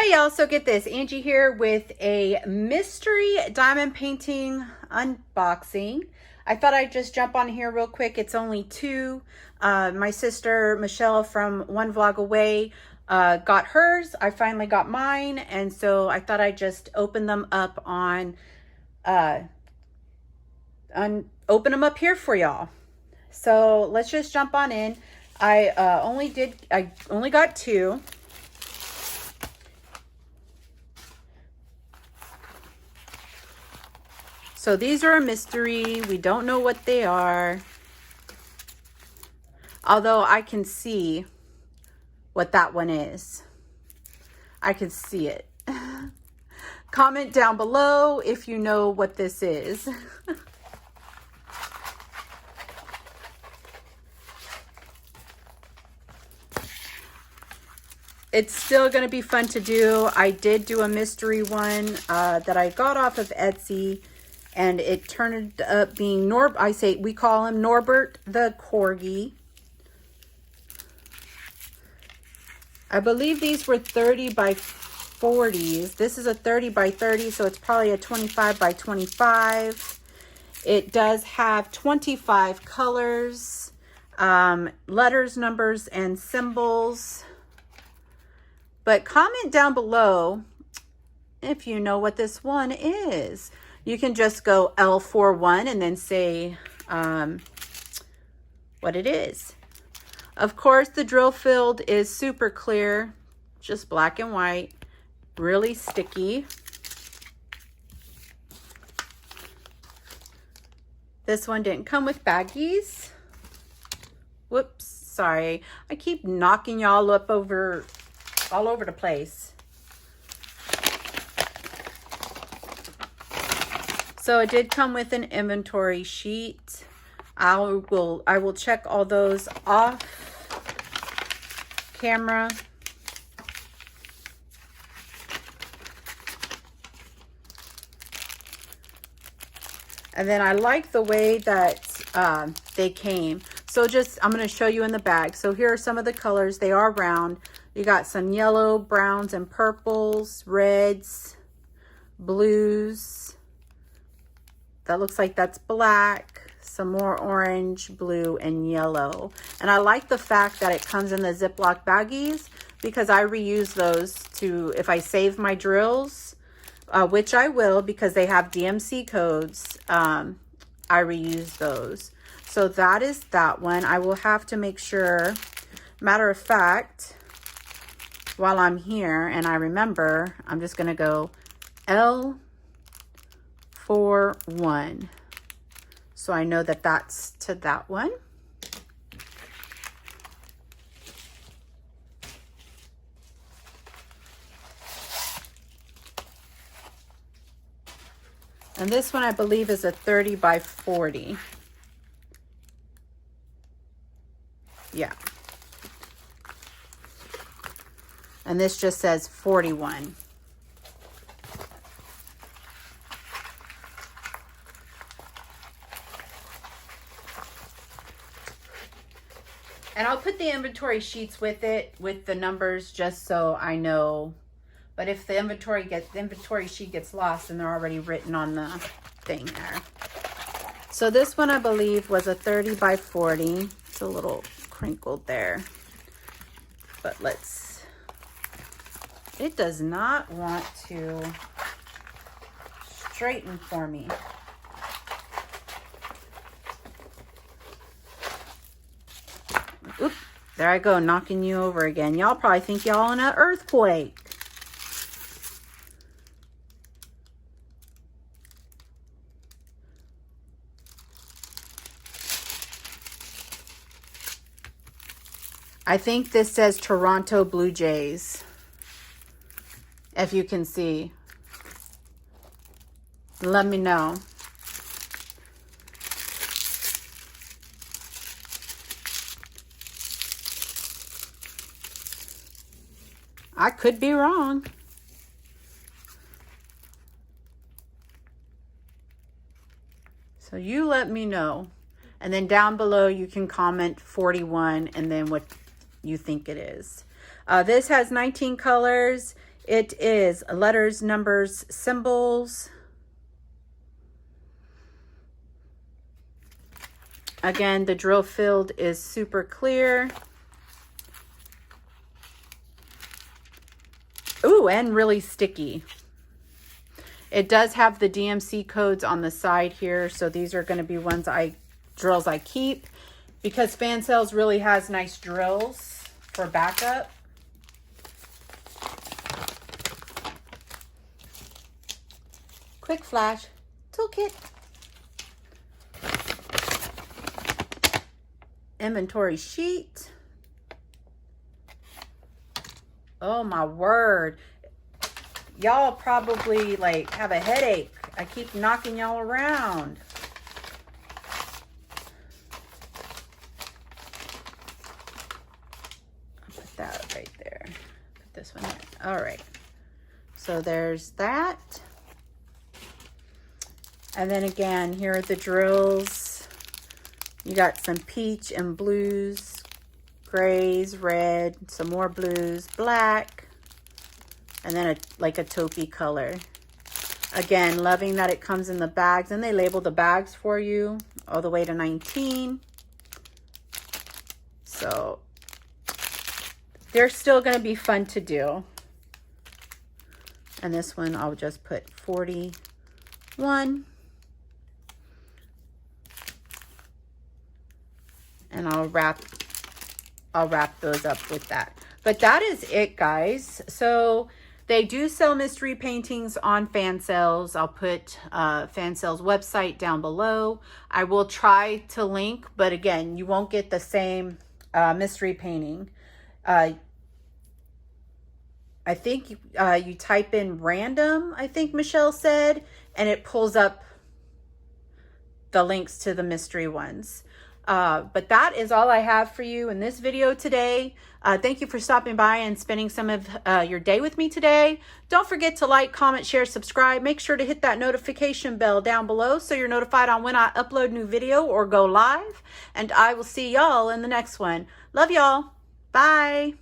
Hey y'all, so get this, Angie here with a mystery diamond painting unboxing. I thought I'd just jump on here real quick. It's only two. My sister Michelle from One Vlog Away got hers. I finally got mine, and so I thought I'd just open them up open them up here for y'all. So let's just jump on in. I only got two. So these are a mystery. We don't know what they are. Although I can see what that one is. I can see it. Comment down below if you know what this is. It's still going to be fun to do. I did do a mystery one that I got off of Etsy. And it turned up being we call him Norbert the Corgi. I believe these were 30 by 40s. This is a 30 by 30, so it's probably a 25 by 25. It does have 25 colors, letters, numbers, and symbols. But comment down below if you know what this one is. You can just go L41 and then say what it is. Of course, the drill field is super clear, just black and white, really sticky. This one didn't come with baggies. Whoops, sorry. I keep knocking y'all up all over the place. So it did come with an inventory sheet. I will check all those off camera. And then I like the way that they came. So I'm going to show you in the bag. So here are some of the colors. They are round. You got some yellow, browns, and purples, reds, blues. That looks like that's black, some more orange, blue, and yellow. And I like the fact that it comes in the Ziploc baggies because I reuse those if I save my drills, which I will because they have DMC codes, I reuse those. So that is that one. I will have to make sure, matter of fact, while I'm here and I remember, I'm just gonna go L41. So I know that that's to that one. And this one I believe is a 30 by 40. Yeah. And this just says 41. And I'll put the inventory sheets with it, with the numbers, just so I know. But if the inventory sheet gets lost, then they're already written on the thing there. So this one, I believe, was a 30 by 40. It's a little crinkled there. But it does not want to straighten for me. Oop, there I go, knocking you over again. Y'all probably think y'all in an earthquake. I think this says Toronto Blue Jays, if you can see. Let me know. I could be wrong. So you let me know. And then down below, you can comment 41 and then what you think it is. This has 19 colors. It is letters, numbers, symbols. Again, the drill field is super clear. Ooh, and really sticky. It does have the DMC codes on the side here, so these are going to be drills I keep, because Fansells really has nice drills for backup. Quick flash toolkit. Inventory sheet. Oh my word. Y'all probably like have a headache. I keep knocking y'all around. I'll put that right there. Put this one in. All right. So there's that. And then again, here are the drills. You got some peach and blues, grays, red, some more blues, black, and then like a taupey color. Again, loving that it comes in the bags, and they label the bags for you all the way to 19. So they're still going to be fun to do. And this one I'll just put 41. And I'll wrap those up with that. But that is it, guys. So they do sell mystery paintings on Fansells. I'll put Fansells website down below. I will try to link, but again, you won't get the same mystery painting. I think you type in random, I think Michelle said, and it pulls up the links to the mystery ones. But that is all I have for you in this video today. Thank you for stopping by and spending some of your day with me today. Don't forget to like, comment, share, subscribe. Make sure to hit that notification bell down below so you're notified on when I upload new video or go live. And I will see y'all in the next one. Love y'all. Bye.